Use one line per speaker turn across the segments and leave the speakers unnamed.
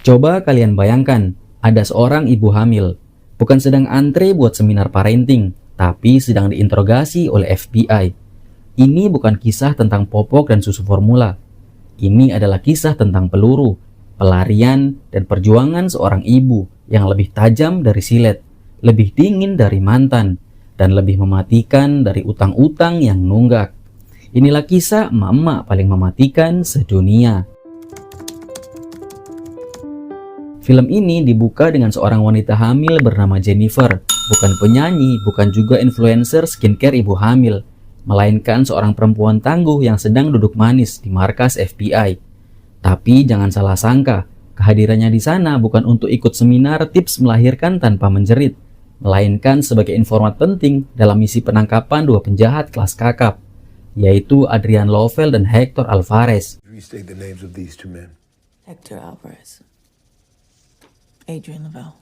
Coba kalian bayangkan, ada seorang ibu hamil, bukan sedang antre buat seminar parenting, tapi sedang diinterogasi oleh FBI. Ini bukan kisah tentang popok dan susu formula. Ini adalah kisah tentang peluru, pelarian, dan perjuangan seorang ibu yang lebih tajam dari silet, lebih dingin dari mantan, dan lebih mematikan dari utang-utang yang nunggak. Inilah kisah emak-emak paling mematikan sedunia. Film ini dibuka dengan seorang wanita hamil bernama Jennifer, bukan penyanyi, bukan juga influencer skincare ibu hamil, melainkan seorang perempuan tangguh yang sedang duduk manis di markas FBI. Tapi jangan salah sangka, kehadirannya di sana bukan untuk ikut seminar tips melahirkan tanpa menjerit, melainkan sebagai informat penting dalam misi penangkapan dua penjahat kelas kakap, yaitu Adrian Lovell dan Hector Alvarez.
Restate the names of these two men.
Hector Alvarez. Adrian Lovell.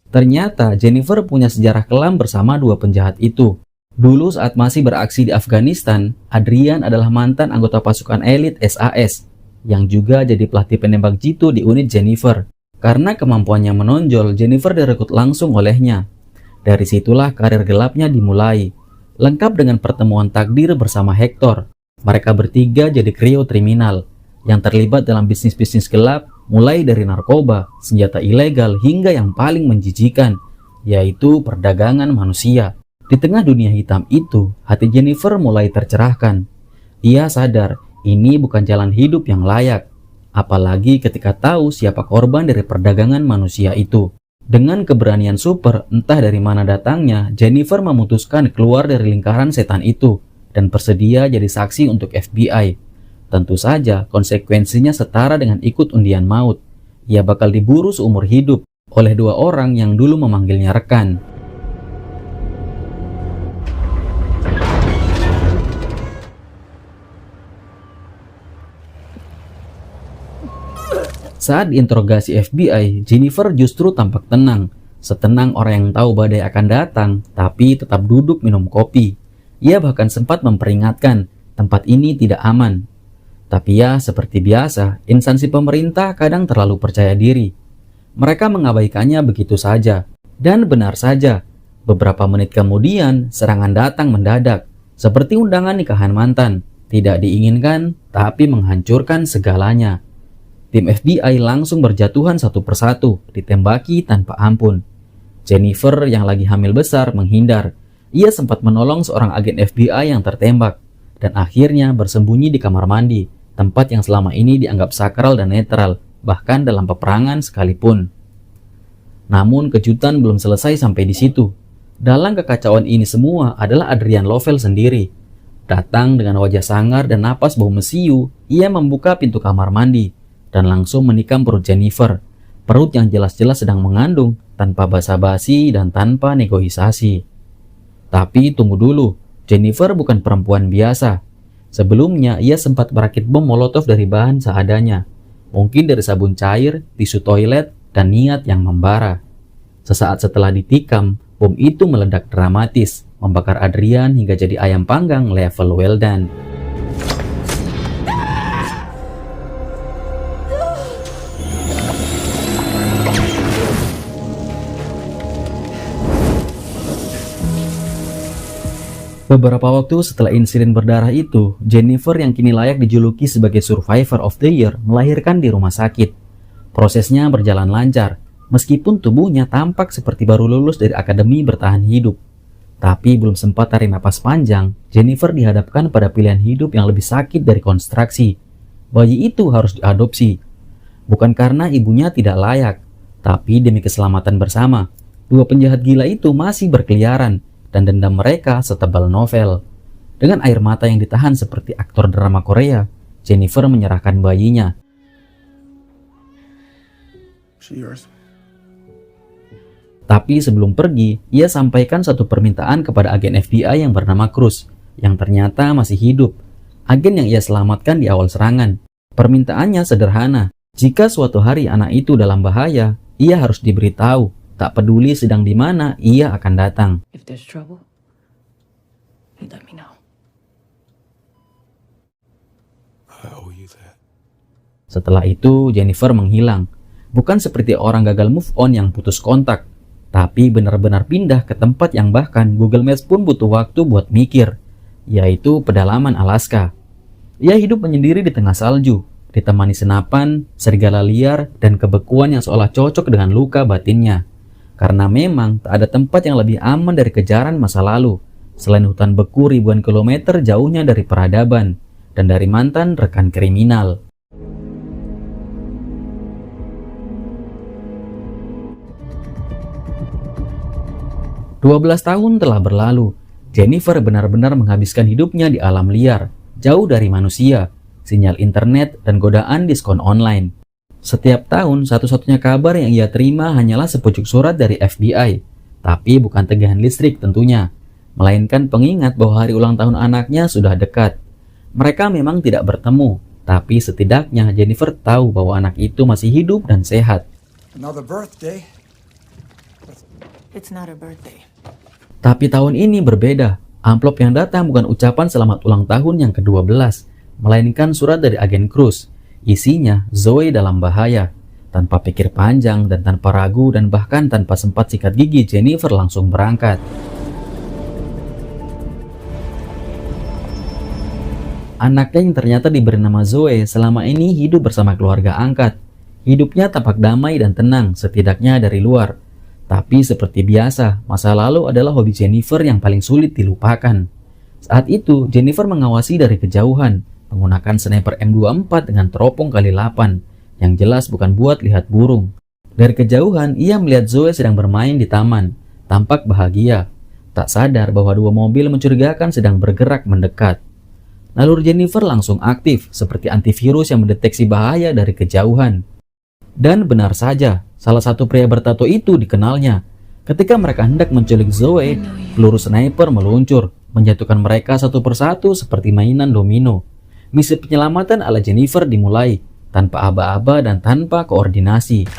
Ternyata Jennifer punya sejarah kelam bersama dua penjahat itu. Dulu saat masih beraksi di Afghanistan, Adrian adalah mantan anggota pasukan elit SAS yang juga jadi pelatih penembak jitu di unit Jennifer. Karena kemampuannya menonjol, Jennifer direkrut langsung olehnya. Dari situlah karir gelapnya dimulai. Lengkap dengan pertemuan takdir bersama Hector. Mereka bertiga jadi trio kriminal yang terlibat dalam bisnis-bisnis gelap, mulai dari narkoba, senjata ilegal, hingga yang paling menjijikan, yaitu perdagangan manusia. Di tengah dunia hitam itu, hati Jennifer mulai tercerahkan. Ia sadar ini bukan jalan hidup yang layak, apalagi ketika tahu siapa korban dari perdagangan manusia itu. Dengan keberanian super, entah dari mana datangnya, Jennifer memutuskan keluar dari lingkaran setan itu dan bersedia jadi saksi untuk FBI. Tentu saja konsekuensinya setara dengan ikut undian maut. Ia bakal diburu seumur hidup oleh dua orang yang dulu memanggilnya rekan. Saat diinterogasi FBI, Jennifer justru tampak tenang. Setenang orang yang tahu badai akan datang, tapi tetap duduk minum kopi. Ia bahkan sempat memperingatkan, tempat ini tidak aman. Tapi ya, seperti biasa, instansi pemerintah kadang terlalu percaya diri. Mereka mengabaikannya begitu saja. Dan benar saja, beberapa menit kemudian, serangan datang mendadak. Seperti undangan nikahan mantan. Tidak diinginkan, tapi menghancurkan segalanya. Tim FBI langsung berjatuhan satu persatu, ditembaki tanpa ampun. Jennifer yang lagi hamil besar menghindar. Ia sempat menolong seorang agen FBI yang tertembak, dan akhirnya bersembunyi di kamar mandi, tempat yang selama ini dianggap sakral dan netral, bahkan dalam peperangan sekalipun. Namun kejutan belum selesai sampai di situ. Dalam kekacauan ini semua adalah Adrian Lovell sendiri. Datang dengan wajah sangar dan napas bau mesiu, ia membuka pintu kamar mandi dan langsung menikam perut Jennifer. Perut yang jelas-jelas sedang mengandung, tanpa basa-basi dan tanpa negosiasi. Tapi tunggu dulu, Jennifer bukan perempuan biasa. Sebelumnya ia sempat merakit bom molotov dari bahan seadanya. Mungkin dari sabun cair, tisu toilet, dan niat yang membara. Sesaat setelah ditikam, bom itu meledak dramatis, membakar Adrian hingga jadi ayam panggang level well done. Beberapa waktu setelah insiden berdarah itu, Jennifer yang kini layak dijuluki sebagai Survivor of the Year melahirkan di rumah sakit. Prosesnya berjalan lancar, meskipun tubuhnya tampak seperti baru lulus dari akademi bertahan hidup. Tapi belum sempat tarik napas panjang, Jennifer dihadapkan pada pilihan hidup yang lebih sakit dari kontraksi. Bayi itu harus diadopsi. Bukan karena ibunya tidak layak, tapi demi keselamatan bersama. Dua penjahat gila itu masih berkeliaran, dan dendam mereka setebal novel. Dengan air mata yang ditahan seperti aktor drama Korea, Jennifer menyerahkan bayinya. Tapi sebelum pergi, ia sampaikan satu permintaan kepada agen FBI yang bernama Cruz, yang ternyata masih hidup. Agen yang ia selamatkan di awal serangan. Permintaannya sederhana. Jika suatu hari anak itu dalam bahaya, ia harus diberitahu. Tak peduli sedang di mana, ia akan datang.
If there's trouble, you let me know.
I owe you that.
Setelah itu, Jennifer menghilang. Bukan seperti orang gagal move on yang putus kontak, tapi benar-benar pindah ke tempat yang bahkan Google Maps pun butuh waktu buat mikir, yaitu pedalaman Alaska. Ia hidup menyendiri di tengah salju, ditemani senapan, serigala liar, dan kebekuan yang seolah cocok dengan luka batinnya. Karena memang tak ada tempat yang lebih aman dari kejaran masa lalu, selain hutan beku ribuan kilometer jauhnya dari peradaban, dan dari mantan rekan kriminal. 12 tahun telah berlalu. Jennifer benar-benar menghabiskan hidupnya di alam liar, jauh dari manusia, sinyal internet, dan godaan diskon online. Setiap tahun, satu-satunya kabar yang ia terima hanyalah sepucuk surat dari FBI. Tapi bukan tegangan listrik tentunya, melainkan pengingat bahwa hari ulang tahun anaknya sudah dekat. Mereka memang tidak bertemu, tapi setidaknya Jennifer tahu bahwa anak itu masih hidup dan sehat.
Another birthday.
It's not a birthday.
Tapi tahun ini berbeda. Amplop yang datang bukan ucapan selamat ulang tahun yang ke-12, melainkan surat dari agen Cruz. Isinya Zoe dalam bahaya. Tanpa pikir panjang dan tanpa ragu dan bahkan tanpa sempat sikat gigi, Jennifer langsung berangkat. Anaknya yang ternyata diberi nama Zoe selama ini hidup bersama keluarga angkat. Hidupnya tampak damai dan tenang, setidaknya dari luar. Tapi seperti biasa, masa lalu adalah hobi Jennifer yang paling sulit dilupakan. Saat itu, Jennifer mengawasi dari kejauhan, menggunakan sniper M24 dengan teropong kali 8, yang jelas bukan buat lihat burung. Dari kejauhan, ia melihat Zoe sedang bermain di taman, tampak bahagia. Tak sadar bahwa dua mobil mencurigakan sedang bergerak mendekat. Nalur Jennifer langsung aktif, seperti antivirus yang mendeteksi bahaya dari kejauhan. Dan benar saja, salah satu pria bertato itu dikenalnya. Ketika mereka hendak menculik Zoe, peluru sniper meluncur, menjatuhkan mereka satu persatu seperti mainan domino. Misi penyelamatan ala Jennifer dimulai, tanpa aba-aba dan tanpa koordinasi.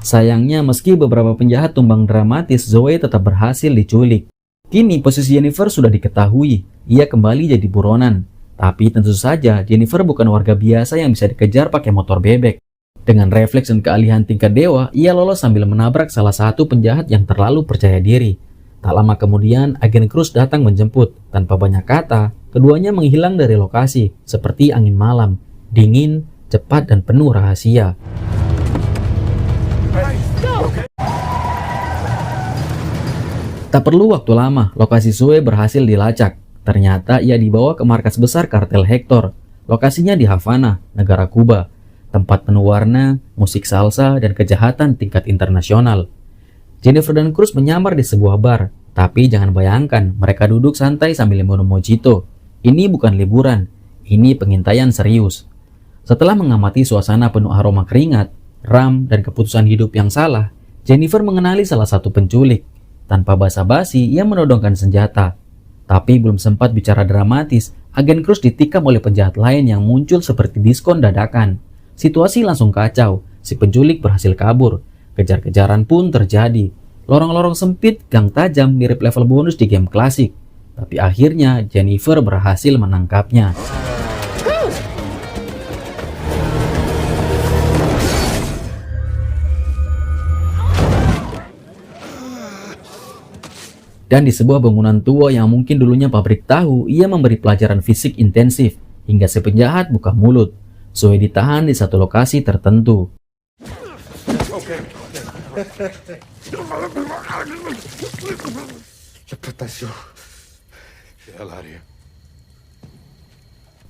Sayangnya, meski beberapa penjahat tumbang dramatis, Zoe tetap berhasil diculik. Kini posisi Jennifer sudah diketahui, ia kembali jadi buronan. Tapi tentu saja Jennifer bukan warga biasa yang bisa dikejar pakai motor bebek. Dengan refleks dan keahlian tingkat dewa, ia lolos sambil menabrak salah satu penjahat yang terlalu percaya diri. Tak lama kemudian, agen Cruz datang menjemput. Tanpa banyak kata, keduanya menghilang dari lokasi, seperti angin malam, dingin, cepat, dan penuh rahasia. Tak perlu waktu lama, lokasi Zoe berhasil dilacak. Ternyata ia dibawa ke markas besar kartel Hector. Lokasinya di Havana, negara Kuba. Tempat penuh warna, musik salsa, dan kejahatan tingkat internasional. Jennifer dan Cruz menyamar di sebuah bar. Tapi jangan bayangkan mereka duduk santai sambil minum mojito. Ini bukan liburan, ini pengintaian serius. Setelah mengamati suasana penuh aroma keringat, ram, dan keputusan hidup yang salah, Jennifer mengenali salah satu penculik. Tanpa basa-basi, ia menodongkan senjata. Tapi belum sempat bicara dramatis, agen Cruz ditikam oleh penjahat lain yang muncul seperti diskon dadakan. Situasi langsung kacau, si penculik berhasil kabur. Kejar-kejaran pun terjadi. Lorong-lorong sempit, gang tajam mirip level bonus di game klasik. Tapi akhirnya Jennifer berhasil menangkapnya. Dan di sebuah bangunan tua yang mungkin dulunya pabrik tahu, ia memberi pelajaran fisik intensif, hingga si penjahat buka mulut. Zoe ditahan di satu lokasi tertentu.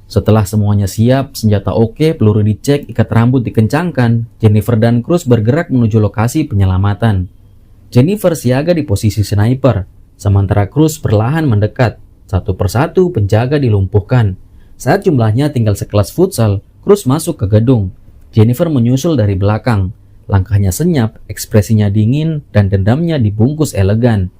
Setelah semuanya siap, senjata oke, peluru dicek, ikat rambut dikencangkan, Jennifer dan Cruz bergerak menuju lokasi penyelamatan. Jennifer siaga di posisi sniper, sementara Cruz perlahan mendekat. Satu persatu penjaga dilumpuhkan. Saat jumlahnya tinggal sekelas futsal, Cruz masuk ke gedung. Jennifer menyusul dari belakang. Langkahnya senyap, ekspresinya dingin, dan dendamnya dibungkus elegan.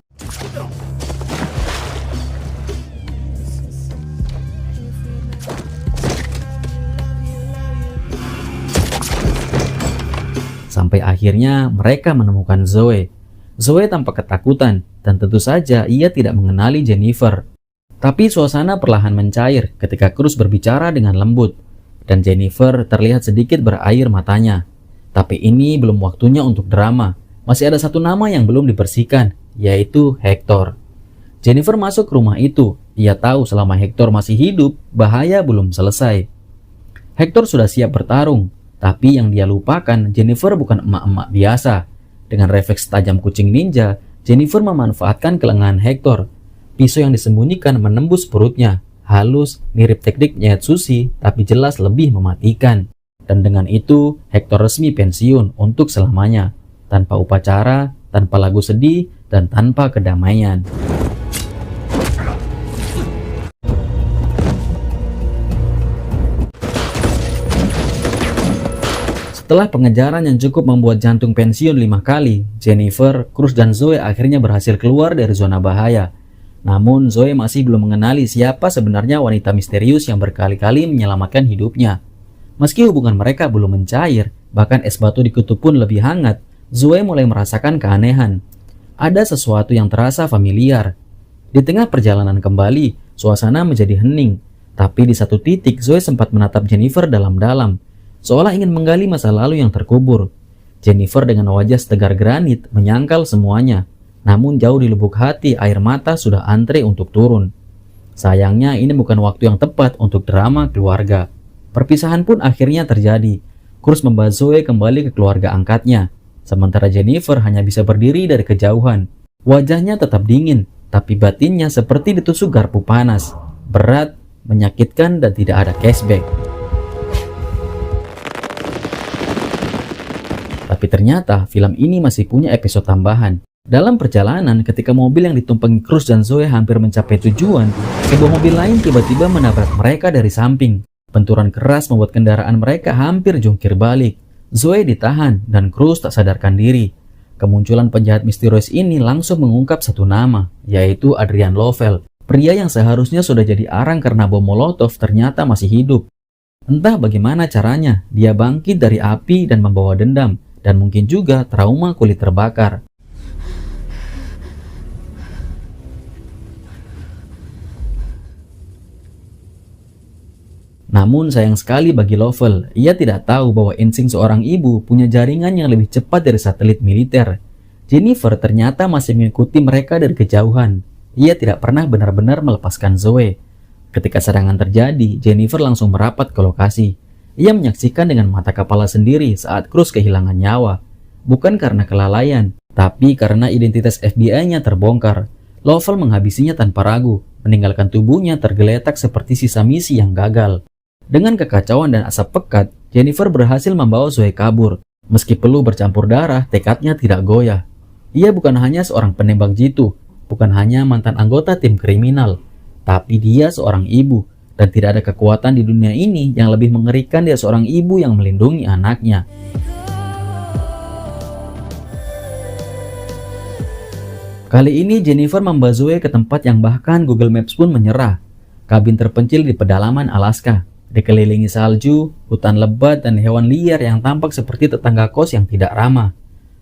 Sampai akhirnya mereka menemukan Zoe. Zoe tampak ketakutan dan tentu saja ia tidak mengenali Jennifer. Tapi suasana perlahan mencair ketika Cruz berbicara dengan lembut dan Jennifer terlihat sedikit berair matanya. Tapi ini belum waktunya untuk drama. Masih ada satu nama yang belum dibersihkan, yaitu Hector. Jennifer masuk ke rumah itu. Ia tahu selama Hector masih hidup, bahaya belum selesai. Hector sudah siap bertarung, tapi yang dia lupakan, Jennifer bukan emak-emak biasa. Dengan refleks tajam kucing ninja, Jennifer memanfaatkan kelengahan Hector. Pisau yang disembunyikan menembus perutnya, halus, mirip teknik nyayat sushi, tapi jelas lebih mematikan. Dan dengan itu, Hector resmi pensiun untuk selamanya, tanpa upacara, tanpa lagu sedih, dan tanpa kedamaian. Setelah pengejaran yang cukup membuat jantung pensiun 5 kali, Jennifer, Cruz, dan Zoe akhirnya berhasil keluar dari zona bahaya. Namun, Zoe masih belum mengenali siapa sebenarnya wanita misterius yang berkali-kali menyelamatkan hidupnya. Meski hubungan mereka belum mencair, bahkan es batu di kutub pun lebih hangat, Zoe mulai merasakan keanehan. Ada sesuatu yang terasa familiar. Di tengah perjalanan kembali, suasana menjadi hening. Tapi di satu titik, Zoe sempat menatap Jennifer dalam-dalam, seolah ingin menggali masa lalu yang terkubur. Jennifer dengan wajah setegar granit menyangkal semuanya. Namun jauh di lubuk hati, air mata sudah antre untuk turun. Sayangnya ini bukan waktu yang tepat untuk drama keluarga. Perpisahan pun akhirnya terjadi. Cruz membawa Zoe kembali ke keluarga angkatnya. Sementara Jennifer hanya bisa berdiri dari kejauhan. Wajahnya tetap dingin, tapi batinnya seperti ditusuk garpu panas. Berat, menyakitkan, dan tidak ada cashback. Tapi ternyata film ini masih punya episode tambahan. Dalam perjalanan, ketika mobil yang ditumpangi Cruz dan Zoe hampir mencapai tujuan, sebuah mobil lain tiba-tiba menabrak mereka dari samping. Benturan keras membuat kendaraan mereka hampir jungkir balik. Zoe ditahan dan Cruz tak sadarkan diri. Kemunculan penjahat misterius ini langsung mengungkap satu nama, yaitu Adrian Lovell. Pria yang seharusnya sudah jadi arang karena bom Molotov ternyata masih hidup. Entah bagaimana caranya, dia bangkit dari api dan membawa dendam, dan mungkin juga trauma kulit terbakar. Namun sayang sekali bagi Lovell, ia tidak tahu bahwa insting seorang ibu punya jaringan yang lebih cepat dari satelit militer. Jennifer ternyata masih mengikuti mereka dari kejauhan. Ia tidak pernah benar-benar melepaskan Zoe. Ketika serangan terjadi, Jennifer langsung merapat ke lokasi. Ia menyaksikan dengan mata kepala sendiri saat Cruz kehilangan nyawa. Bukan karena kelalaian, tapi karena identitas FBI-nya terbongkar. Lovell menghabisinya tanpa ragu, meninggalkan tubuhnya tergeletak seperti sisa misi yang gagal. Dengan kekacauan dan asap pekat, Jennifer berhasil membawa Zoe kabur. Meski peluh bercampur darah, tekadnya tidak goyah. Ia bukan hanya seorang penembak jitu, bukan hanya mantan anggota tim kriminal, tapi dia seorang ibu, dan tidak ada kekuatan di dunia ini yang lebih mengerikan dari seorang ibu yang melindungi anaknya. Kali ini Jennifer membawa Zoe ke tempat yang bahkan Google Maps pun menyerah. Kabin terpencil di pedalaman Alaska, dikelilingi salju, hutan lebat, dan hewan liar yang tampak seperti tetangga kos yang tidak ramah.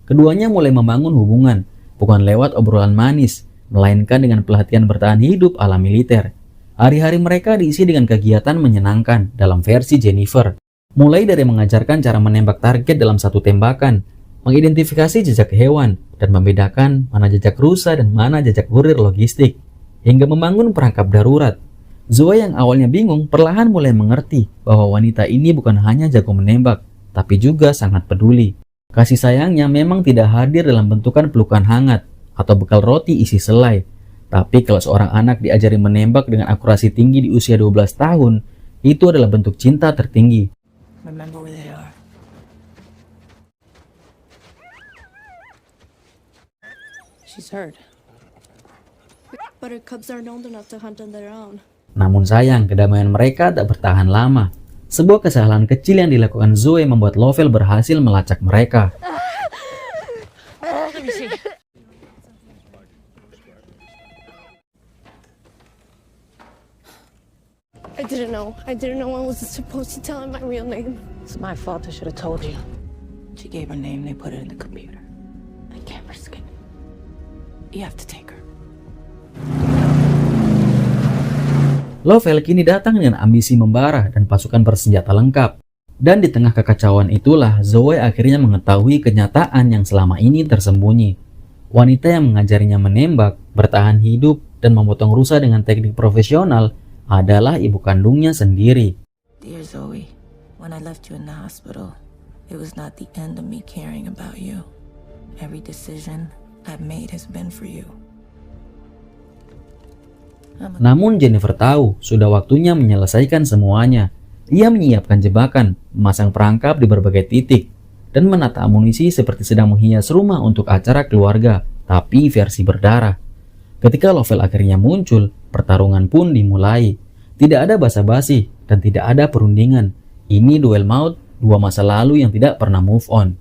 Keduanya mulai membangun hubungan, bukan lewat obrolan manis, melainkan dengan pelatihan bertahan hidup ala militer. Hari-hari mereka diisi dengan kegiatan menyenangkan dalam versi Jennifer. Mulai dari mengajarkan cara menembak target dalam satu tembakan, mengidentifikasi jejak hewan, dan membedakan mana jejak rusa dan mana jejak kurir logistik, hingga membangun perangkap darurat. Zoe yang awalnya bingung perlahan mulai mengerti bahwa wanita ini bukan hanya jago menembak, tapi juga sangat peduli. Kasih sayangnya memang tidak hadir dalam bentukan pelukan hangat atau bekal roti isi selai. Tapi kalau seorang anak diajari menembak dengan akurasi tinggi di usia 12 tahun, itu adalah bentuk cinta tertinggi.
Remember where they are. She's hurt.
But her cubs aren't old enough to hunt on their own.
Namun sayang, kedamaian mereka tak bertahan lama. Sebuah kesalahan kecil yang dilakukan Zoe membuat Lovell berhasil melacak mereka.
Let me see.
I didn't know. I didn't know I wasn't supposed to tell him my real name.
It's my fault. I should have told you. She gave her name, they put it in the computer. I can't risk it. You have to take her.
Lovell kini datang dengan ambisi membara dan pasukan bersenjata lengkap. Dan di tengah kekacauan itulah Zoe akhirnya mengetahui kenyataan yang selama ini tersembunyi. Wanita yang mengajarinya menembak, bertahan hidup, dan memotong rusa dengan teknik profesional adalah ibu kandungnya sendiri.
Dear Zoe, when I left you in the hospital, it was not the end of me caring about you. Every decision I've made has been for you.
Namun Jennifer tahu sudah waktunya menyelesaikan semuanya. Ia menyiapkan jebakan, memasang perangkap di berbagai titik, dan menata amunisi seperti sedang menghias rumah untuk acara keluarga, tapi versi berdarah. Ketika Lovell akhirnya muncul, pertarungan pun dimulai. Tidak ada basa-basi dan tidak ada perundingan. Ini duel maut, dua masa lalu yang tidak pernah move on.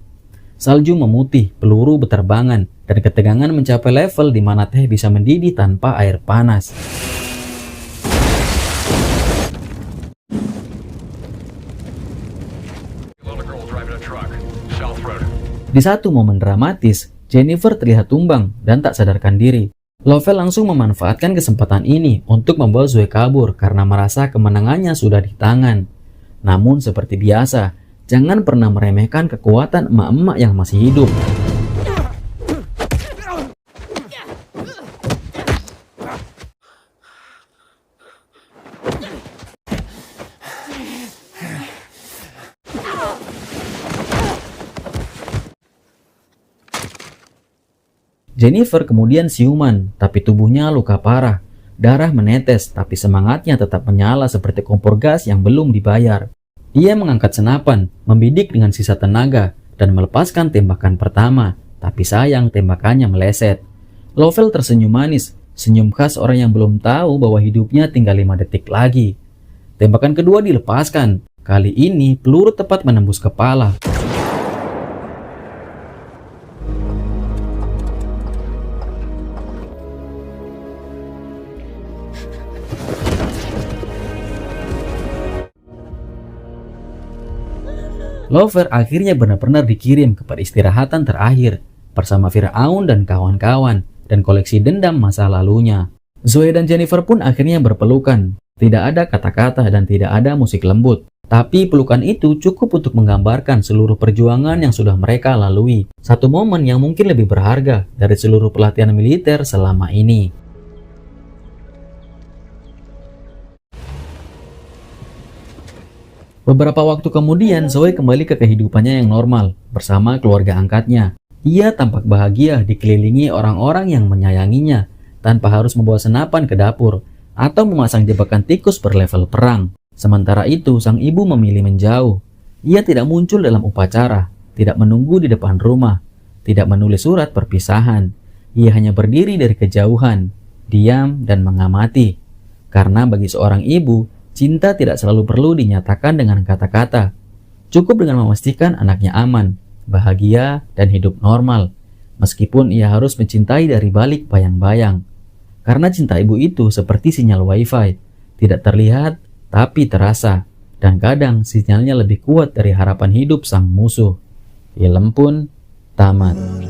Salju memutih, peluru berterbangan, dan ketegangan mencapai level di mana teh bisa mendidih tanpa air panas. Di satu momen dramatis, Jennifer terlihat tumbang dan tak sadarkan diri. Lovell langsung memanfaatkan kesempatan ini untuk membawa Zoe kabur karena merasa kemenangannya sudah di tangan. Namun seperti biasa, jangan pernah meremehkan kekuatan emak-emak yang masih hidup. Jennifer kemudian siuman, tapi tubuhnya luka parah. Darah menetes, tapi semangatnya tetap menyala seperti kompor gas yang belum dibayar. Ia mengangkat senapan, membidik dengan sisa tenaga, dan melepaskan tembakan pertama. Tapi sayang tembakannya meleset. Lovell tersenyum manis, senyum khas orang yang belum tahu bahwa hidupnya tinggal 5 detik lagi. Tembakan kedua dilepaskan. Kali ini peluru tepat menembus kepala. Lovell akhirnya benar-benar dikirim ke peristirahatan terakhir bersama Firaun dan kawan-kawan dan koleksi dendam masa lalunya. Zoe dan Jennifer pun akhirnya berpelukan. Tidak ada kata-kata dan tidak ada musik lembut. Tapi pelukan itu cukup untuk menggambarkan seluruh perjuangan yang sudah mereka lalui. Satu momen yang mungkin lebih berharga dari seluruh pelatihan militer selama ini. Beberapa waktu kemudian, Zoe kembali ke kehidupannya yang normal bersama keluarga angkatnya. Ia tampak bahagia dikelilingi orang-orang yang menyayanginya tanpa harus membawa senapan ke dapur atau memasang jebakan tikus berlevel perang. Sementara itu, sang ibu memilih menjauh. Ia tidak muncul dalam upacara, tidak menunggu di depan rumah, tidak menulis surat perpisahan. Ia hanya berdiri dari kejauhan, diam dan mengamati. Karena bagi seorang ibu, cinta tidak selalu perlu dinyatakan dengan kata-kata. Cukup dengan memastikan anaknya aman, bahagia, dan hidup normal. Meskipun ia harus mencintai dari balik bayang-bayang. Karena cinta ibu itu seperti sinyal wifi. Tidak terlihat, tapi terasa. Dan kadang sinyalnya lebih kuat dari harapan hidup sang musuh. Film pun tamat.